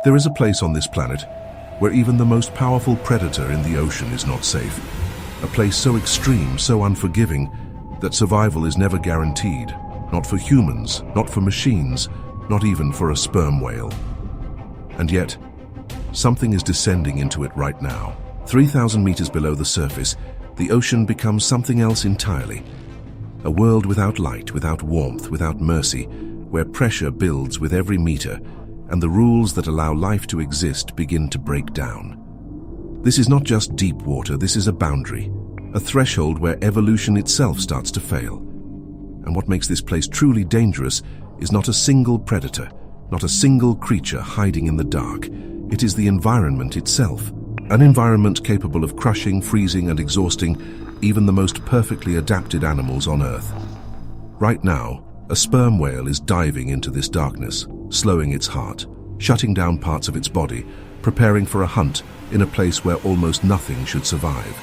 There is a place on this planet where even the most powerful predator in the ocean is not safe. A place so extreme, so unforgiving, that survival is never guaranteed. Not for humans, not for machines, not even for a sperm whale. And yet, something is descending into it right now. 3,000 meters below the surface, the ocean becomes something else entirely. A world without light, without warmth, without mercy, where pressure builds with every meter, and the rules that allow life to exist begin to break down. This is not just deep water, this is a boundary, a threshold where evolution itself starts to fail. And what makes this place truly dangerous is not a single predator, not a single creature hiding in the dark. It is the environment itself, an environment capable of crushing, freezing, and exhausting even the most perfectly adapted animals on Earth. Right now, a sperm whale is diving into this darkness, slowing its heart, shutting down parts of its body, preparing for a hunt in a place where almost nothing should survive.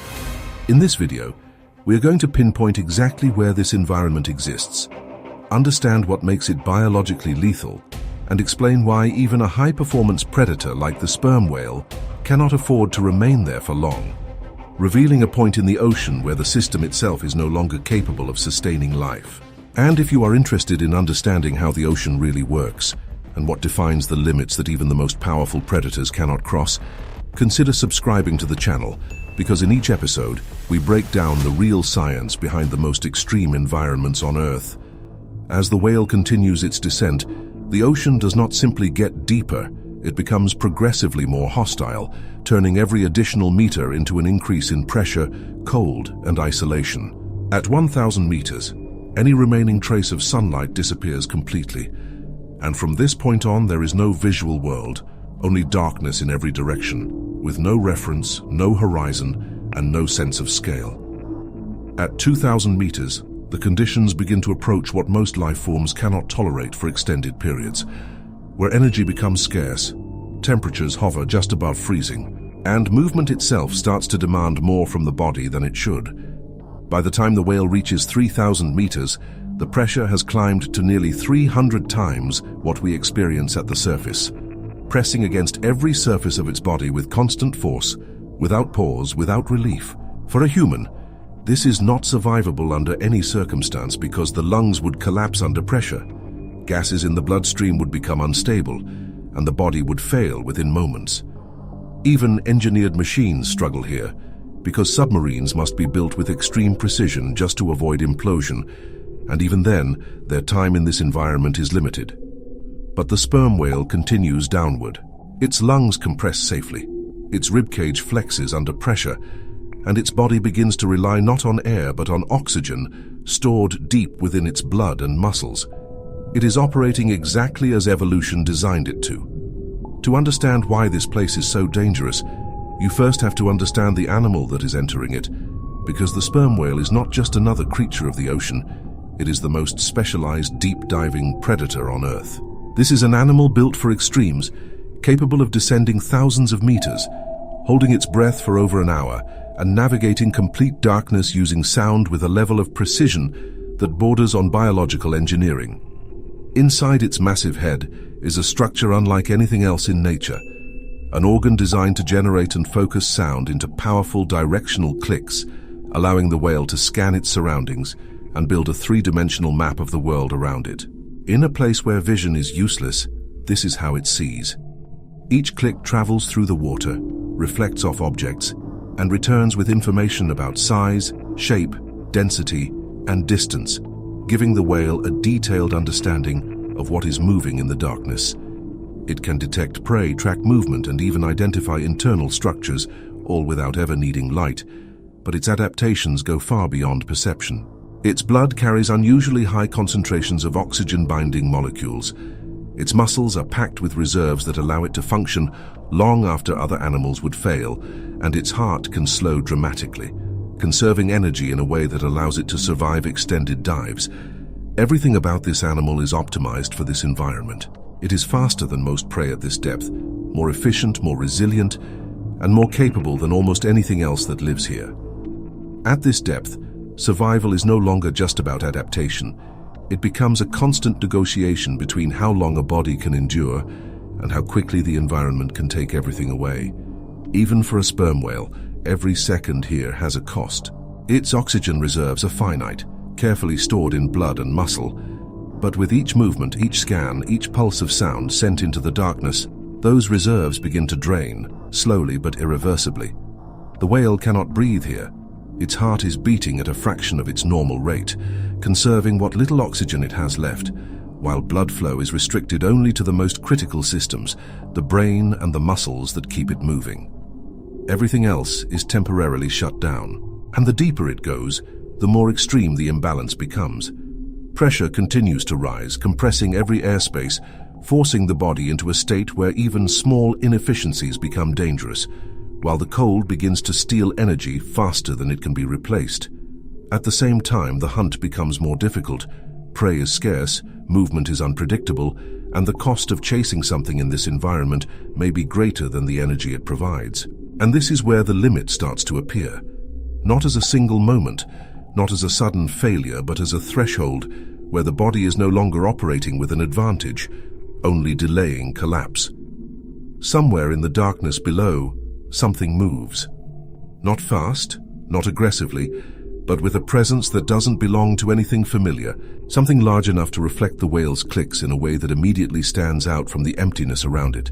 In this video, we are going to pinpoint exactly where this environment exists, understand what makes it biologically lethal, and explain why even a high-performance predator like the sperm whale cannot afford to remain there for long, revealing a point in the ocean where the system itself is no longer capable of sustaining life. And if you are interested in understanding how the ocean really works, and what defines the limits that even the most powerful predators cannot cross, consider subscribing to the channel, because in each episode, we break down the real science behind the most extreme environments on Earth. As the whale continues its descent, the ocean does not simply get deeper, it becomes progressively more hostile, turning every additional meter into an increase in pressure, cold, and isolation. At 1,000 meters, any remaining trace of sunlight disappears completely. And from this point on, there is no visual world, only darkness in every direction, with no reference, no horizon, and no sense of scale. At 2,000 meters, the conditions begin to approach what most life forms cannot tolerate for extended periods, where energy becomes scarce, temperatures hover just above freezing, and movement itself starts to demand more from the body than it should. By the time the whale reaches 3,000 meters, the pressure has climbed to nearly 300 times what we experience at the surface, pressing against every surface of its body with constant force, without pause, without relief. For a human, this is not survivable under any circumstance because the lungs would collapse under pressure, gases in the bloodstream would become unstable, and the body would fail within moments. Even engineered machines struggle here, because submarines must be built with extreme precision just to avoid implosion, and even then, their time in this environment is limited. But the sperm whale continues downward. Its lungs compress safely, its ribcage flexes under pressure, and its body begins to rely not on air but on oxygen stored deep within its blood and muscles. It is operating exactly as evolution designed it to. To understand why this place is so dangerous, you first have to understand the animal that is entering it, because the sperm whale is not just another creature of the ocean, it is the most specialized deep-diving predator on Earth. This is an animal built for extremes, capable of descending thousands of meters, holding its breath for over an hour, and navigating complete darkness using sound with a level of precision that borders on biological engineering. Inside its massive head is a structure unlike anything else in nature, an organ designed to generate and focus sound into powerful directional clicks, allowing the whale to scan its surroundings and build a three-dimensional map of the world around it. In a place where vision is useless, this is how it sees. Each click travels through the water, reflects off objects, and returns with information about size, shape, density, and distance, giving the whale a detailed understanding of what is moving in the darkness. It can detect prey, track movement, and even identify internal structures, all without ever needing light, but its adaptations go far beyond perception. Its blood carries unusually high concentrations of oxygen-binding molecules. Its muscles are packed with reserves that allow it to function long after other animals would fail, and its heart can slow dramatically, conserving energy in a way that allows it to survive extended dives. Everything about this animal is optimized for this environment. It is faster than most prey at this depth, more efficient, more resilient, and more capable than almost anything else that lives here. At this depth, survival is no longer just about adaptation. It becomes a constant negotiation between how long a body can endure and how quickly the environment can take everything away. Even for a sperm whale, every second here has a cost. Its oxygen reserves are finite, carefully stored in blood and muscle. But with each movement, each scan, each pulse of sound sent into the darkness, those reserves begin to drain, slowly but irreversibly. The whale cannot breathe here. Its heart is beating at a fraction of its normal rate, conserving what little oxygen it has left, while blood flow is restricted only to the most critical systems, the brain and the muscles that keep it moving. Everything else is temporarily shut down, and the deeper it goes, the more extreme the imbalance becomes. Pressure continues to rise, compressing every airspace, forcing the body into a state where even small inefficiencies become dangerous, while the cold begins to steal energy faster than it can be replaced. At the same time, the hunt becomes more difficult. Prey is scarce, movement is unpredictable, and the cost of chasing something in this environment may be greater than the energy it provides. And this is where the limit starts to appear. Not as a single moment, not as a sudden failure, but as a threshold where the body is no longer operating with an advantage, only delaying collapse. Somewhere in the darkness below, something moves. Not fast, not aggressively, but with a presence that doesn't belong to anything familiar, something large enough to reflect the whale's clicks in a way that immediately stands out from the emptiness around it.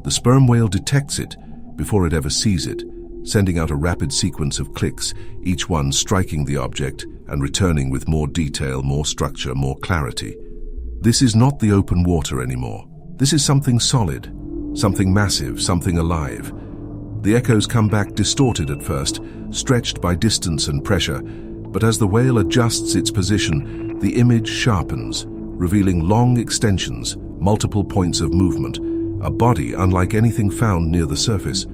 The sperm whale detects it before it ever sees it, sending out a rapid sequence of clicks, each one striking the object and returning with more detail, more structure, more clarity. This is not the open water anymore. This is something solid, something massive, something alive. The echoes come back distorted at first, stretched by distance and pressure, but as the whale adjusts its position, the image sharpens, revealing long extensions, multiple points of movement, a body unlike anything found near the surface.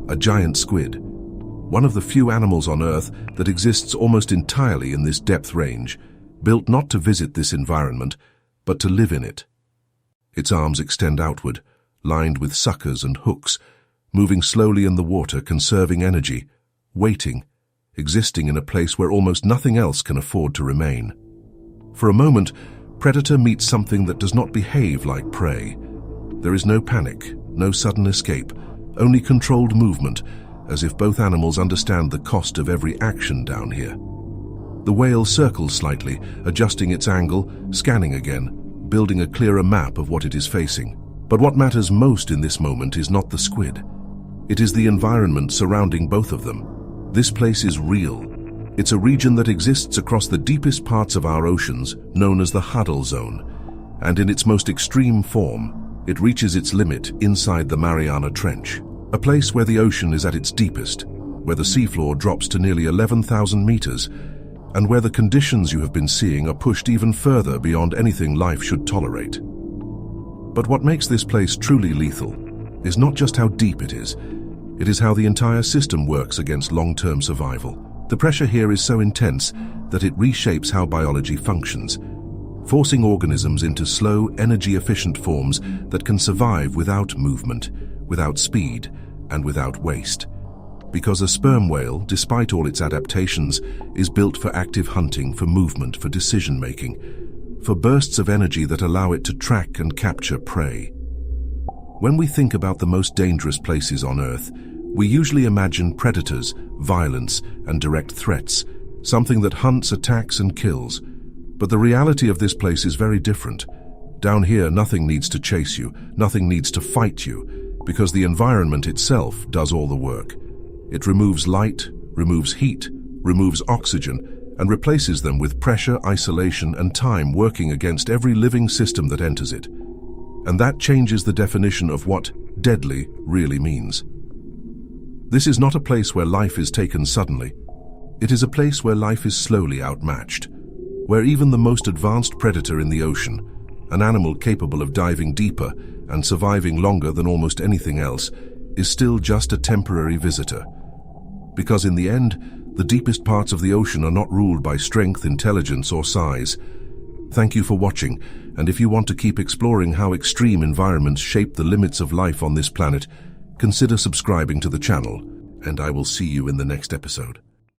A giant squid, one of the few animals on Earth that exists almost entirely in this depth range, built not to visit this environment, but to live in it. Its arms extend outward, lined with suckers and hooks, moving slowly in the water, conserving energy, waiting, existing in a place where almost nothing else can afford to remain. For a moment, predator meets something that does not behave like prey. There is no panic, no sudden escape, only controlled movement, as if both animals understand the cost of every action down here. The whale circles slightly, adjusting its angle, scanning again, building a clearer map of what it is facing. But what matters most in this moment is not the squid. It is the environment surrounding both of them. This place is real. It's a region that exists across the deepest parts of our oceans, known as the Huddle Zone, and in its most extreme form, it reaches its limit inside the Mariana Trench, a place where the ocean is at its deepest, where the seafloor drops to nearly 11,000 meters, and where the conditions you have been seeing are pushed even further beyond anything life should tolerate. But what makes this place truly lethal is not just how deep it is how the entire system works against long-term survival. The pressure here is so intense that it reshapes how biology functions, forcing organisms into slow, energy-efficient forms that can survive without movement, without speed, and without waste. Because a sperm whale, despite all its adaptations, is built for active hunting, for movement, for decision-making, for bursts of energy that allow it to track and capture prey. When we think about the most dangerous places on Earth, we usually imagine predators, violence, and direct threats, something that hunts, attacks, and kills. But the reality of this place is very different. Down here, nothing needs to chase you, nothing needs to fight you, because the environment itself does all the work. It removes light, removes heat, removes oxygen, and replaces them with pressure, isolation, and time working against every living system that enters it. And that changes the definition of what deadly really means. This is not a place where life is taken suddenly. It is a place where life is slowly outmatched, where even the most advanced predator in the ocean, an animal capable of diving deeper and surviving longer than almost anything else, is still just a temporary visitor. Because in the end, the deepest parts of the ocean are not ruled by strength, intelligence, or size. Thank you for watching, and if you want to keep exploring how extreme environments shape the limits of life on this planet, consider subscribing to the channel, and I will see you in the next episode.